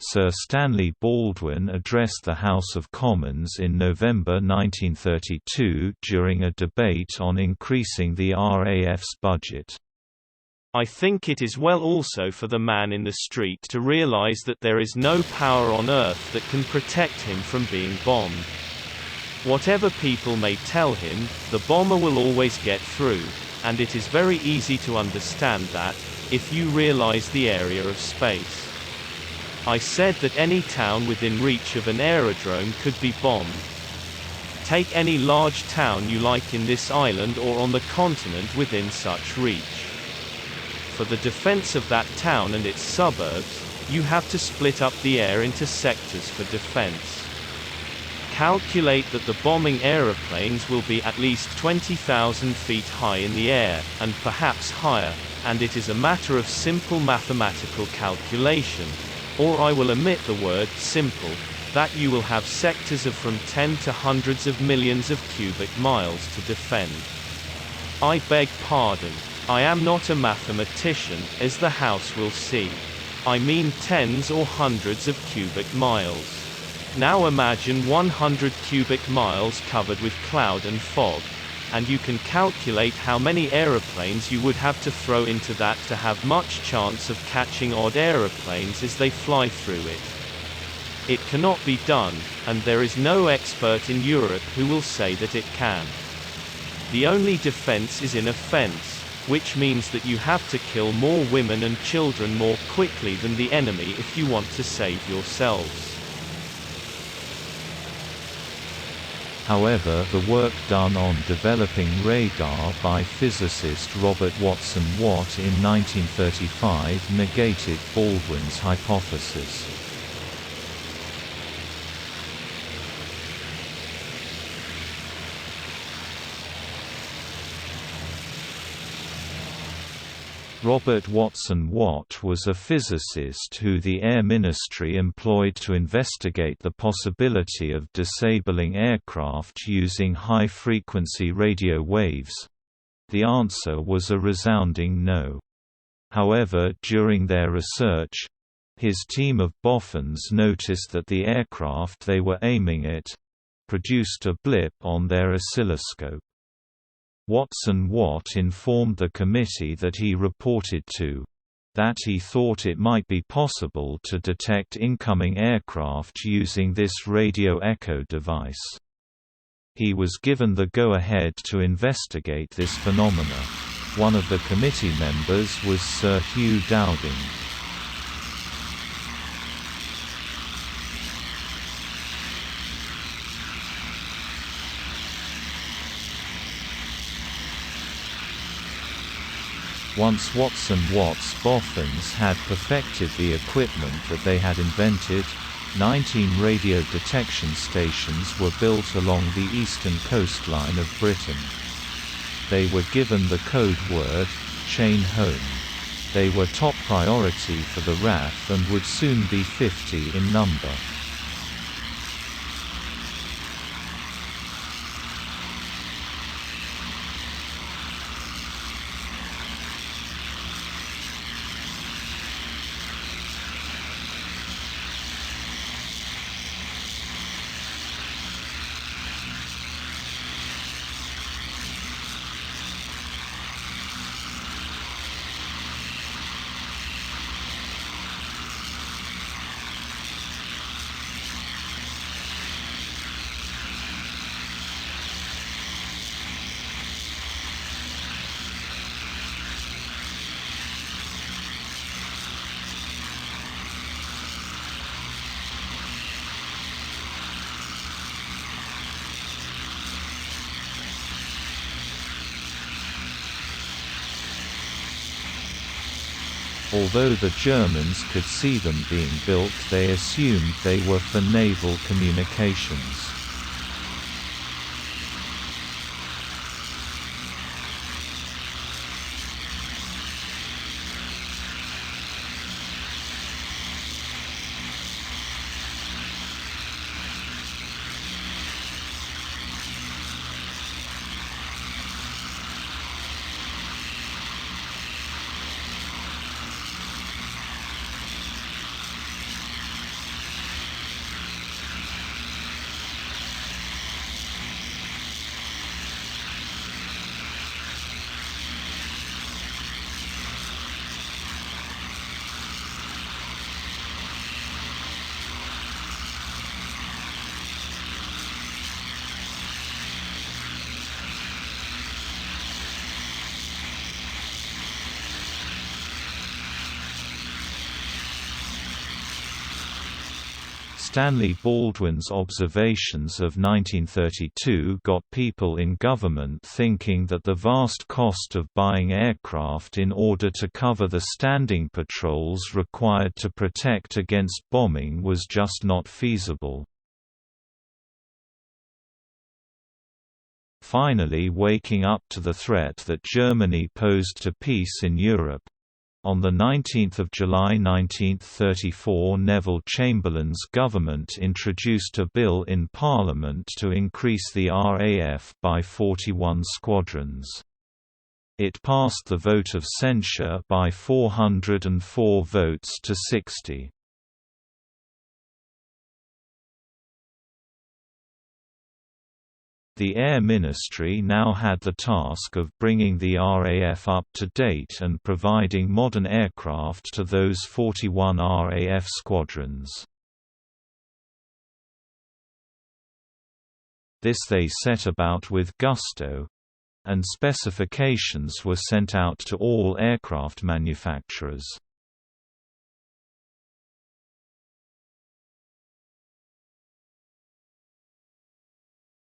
Sir Stanley Baldwin addressed the House of Commons in November 1932 during a debate on increasing the RAF's budget. I think it is well also for the man in the street to realize that there is no power on earth that can protect him from being bombed. Whatever people may tell him, the bomber will always get through, and it is very easy to understand that, if you realize the area of space. I said that any town within reach of an aerodrome could be bombed. Take any large town you like in this island or on the continent within such reach. For the defense of that town and its suburbs, you have to split up the air into sectors for defense. Calculate that the bombing aeroplanes will be at least 20,000 feet high in the air, and perhaps higher, and it is a matter of simple mathematical calculation, or I will omit the word simple, that you will have sectors of from 10 to hundreds of millions of cubic miles to defend. I beg pardon. I am not a mathematician, as the House will see. I mean tens or hundreds of cubic miles. Now imagine 100 cubic miles covered with cloud and fog, and you can calculate how many aeroplanes you would have to throw into that to have much chance of catching odd aeroplanes as they fly through it. It cannot be done, and there is no expert in Europe who will say that it can. The only defense is in offense, which means that you have to kill more women and children more quickly than the enemy if you want to save yourselves. However, the work done on developing radar by physicist Robert Watson Watt in 1935 negated Baldwin's hypothesis. Robert Watson Watt was a physicist who the Air Ministry employed to investigate the possibility of disabling aircraft using high-frequency radio waves. The answer was a resounding no. However, during their research, his team of boffins noticed that the aircraft they were aiming at produced a blip on their oscilloscope. Watson Watt informed the committee that he reported to that he thought it might be possible to detect incoming aircraft using this radio echo device. He was given the go-ahead to investigate this phenomena. One of the committee members was Sir Hugh Dowding. Once Watson Watt's boffins had perfected the equipment that they had invented, 19 radio detection stations were built along the eastern coastline of Britain. They were given the code word, "chain home." They were top priority for the RAF and would soon be 50 in number. Although the Germans could see them being built, they assumed they were for naval communications. Stanley Baldwin's observations of 1932 got people in government thinking that the vast cost of buying aircraft in order to cover the standing patrols required to protect against bombing was just not feasible. Finally waking up to the threat that Germany posed to peace in Europe. On 19 July 1934, Neville Chamberlain's government introduced a bill in Parliament to increase the RAF by 41 squadrons. It passed the vote of censure by 404 votes to 60. The Air Ministry now had the task of bringing the RAF up to date and providing modern aircraft to those 41 RAF squadrons. This they set about with gusto, and specifications were sent out to all aircraft manufacturers.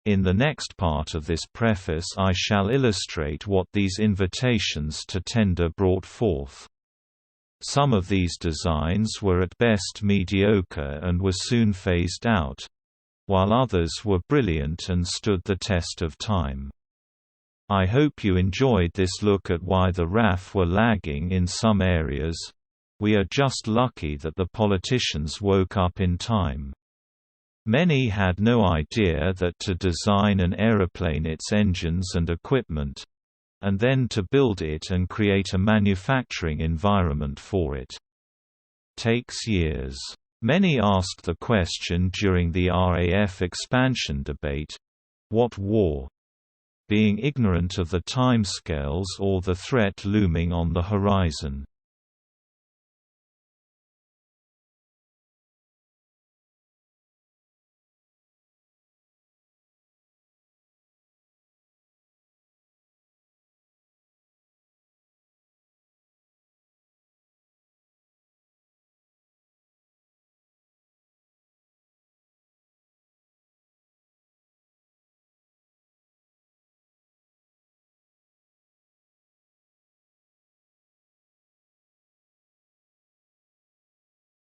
In the next part of this preface I shall illustrate what these invitations to tender brought forth. Some of these designs were at best mediocre and were soon phased out, while others were brilliant and stood the test of time. I hope you enjoyed this look at why the RAF were lagging in some areas. We are just lucky that the politicians woke up in time. Many had no idea that to design an aeroplane, its engines and equipment, and then to build it and create a manufacturing environment for it, takes years. Many asked the question during the RAF expansion debate, what war? Being ignorant of the timescales or the threat looming on the horizon.